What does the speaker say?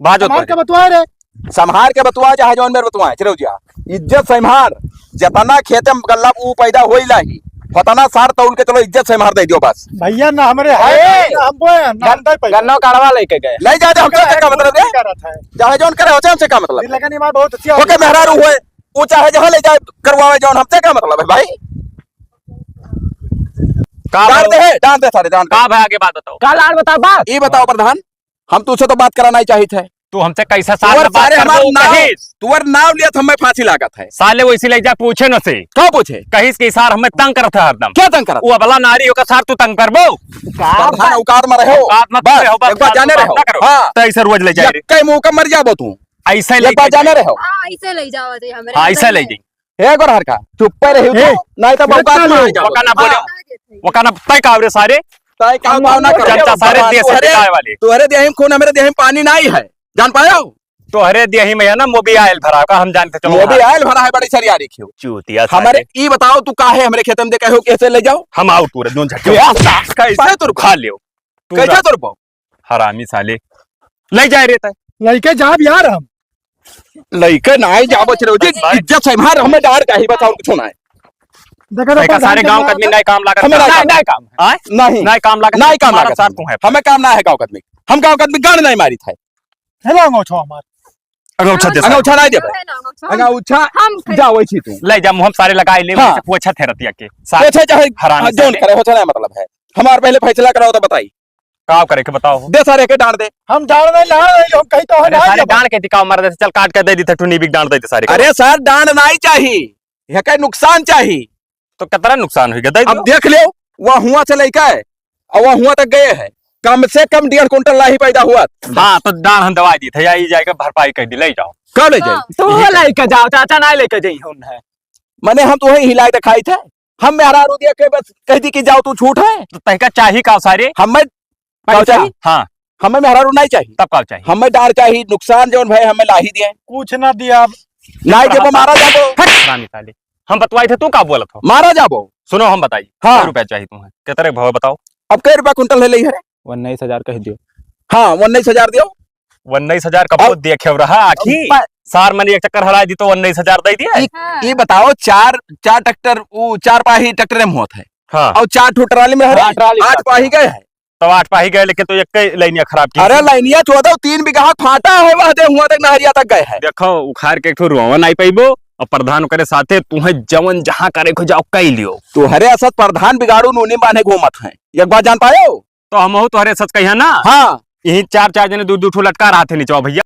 बाजो संभार के बतवा रे। संभार के बतवा चाहे जौन मेरे बतवा चिरौजिया इज्जत संभार जतना खेते में गल्ला ऊ पैदा होई लाही फतना सार तौल के चलो इज्जत संभार दे दियो बस भैया ना हमरे है ना हम बोए ना हम दे पैसा गन्नो काढ़वा लेके गए ले जा दे हमसे क्या मतलब है चाहे जौन करे होचे हमसे क्या मतलब लगन मां बहुत अच्छी ओके मेहरारू हुए वो चाहे जहां ले जाए करवावे जौन हमसे क्या मतलब है भाई डांट दे सारे डांट का भाई आगे बात बताओ का लाल बता बात ये बताओ प्रधान हम तुझसे तो बात कराना ही चाहिए थे तू हमसे कैसा साल बात कर रहा कहिस तुअर नाम लिया हमें फांसी लागत है साले वो इसीलिए जा पूछे न से क्या पूछे कहिस के सार हमें तंग करत है हरदम क्या तंग करत वो भला नारी होकर सार तू तंग करबो प्रधान औकात में रहो बात मत रहो एक बार जाने रहो हां तो ऐसे रोज ले जाए कई मुंह का मर जाबो तू ऐसे एक बार जाने रहो ऐसे ले जाओ थे हमरे हां ऐसे ले जाई एक बार हर का चुप पे रही तो नहीं तो औकात में आ जाओ वकाना बोले वकाना तय कावरे सारे तय का भावना करो जनता सारे देश से दिखाए वाले तोहरे देह में खून हमारे देह में पानी नहीं है जान पायो तो हरे देही में है ना मोबी आयल भरा का हम जानते चलो वो भी आयल भरा है बड़ी सरियारी क्यों चूतिया हमारे ई बताओ तू काहे हमरे खेत में दे कहो कैसे ले जाओ हम आउट पूरे दोन झटके कैसे तू खा लियो कैसे तुर पाओ हरामी साले ले जाए रे तय लइके जाब यार हम लइके नाई जाबो चलो जी इज्जत से मार हमें डार काहे बताओ कुछ ना है देखा सारे गांव का आदमी नहीं काम लागत हमें नहीं काम हां नहीं नहीं काम लागत नहीं काम लागत सार तू है हमें काम ना है गांव का आदमी हम गांव का आदमी गान नहीं मारी था हेलो अंगोछो हमार अंगूठा दे अंगूठा नहीं देबे अंगूठा हम जाओ छी तू ले जा मुंह सारे लगाई ले हाँ। से पूछा थे रतिया के पूछे चाहे हरामी जोन करे हो चला मतलब है हमार पहले फैसला कराओ तो बताई का करे के बताओ दे सारे के डांट दे हम डाल नहीं ला हम कहीं तो अरे ना सारे डांड के दिखाओ मार दे चल काट के दे दी थे टुनी बिग डांड दे दे सारे अरे सर डांट नहीं चाहिए ये का नुकसान चाहिए तो कितना नुकसान होगा दे अब देख लो वह हुआ चले का है और वह हुआ तक गए है कम से कम 1.5 कुंटल लाही पैदा हुआ हां तो डांड हम दवाई दी थे यही जाके भरपाई कर दी ले जाओ कब ले जाए तू लेके जाओ चाचा नहीं लेके जाई हम है मैंने हम तुम्हें हिलाए दिखाई थे हम मेहरा रो दिया के बस कह दी कि जाओ तू छूट है तो तहका चाहिए का सारे हमें चाहिए हां हमें मेहरा रो नहीं चाहिए तब का चाहिए हमें डार चाहिए नुकसान जो भाई हमें लाही दिए कुछ ना दिया नहीं जब मारा जाबो हरामी साले हम बतवाई थे तू का बोलत हो मारा जाबो सुनो हम बताइए हाँ। कितना रुपया चाहिए तुम्हें कितने भाव बताओ अब कई रुपया कुंटल ले ली है 19,000 कह दियो हाँ 19,000 दियो 19,000 कब देखे रहा आखी सार मैंने एक चक्कर हरा दी तो 19,000 दे दिया ये बताओ चार ट्रैक्टर वो 4 पाही ट्रैक्टर में होता है हाँ और 4 ठो ट्राली में हाँ, ट्राली 8 पाही गए है तो 8 पाही गए लेकिन तो एक लाइनिया खराब की अरे लाइनिया 14 3 बीघा फाटा है वह दे हुआ तक नहरिया तक गए है देखो उखाड़ के एक ठो रोवा नहीं पाइबो और प्रधान करे साथे तुम्हें जवन जहां करे को जाओ कई लियो तो हरे असत प्रधान बिगाड़ू नूनी बांधे घूमत है एक बात जान पायो तो हम हो तो हरे सच कहिया ना हाँ यही 4 जने 2 ठो लटका रहा थे नीचे भैया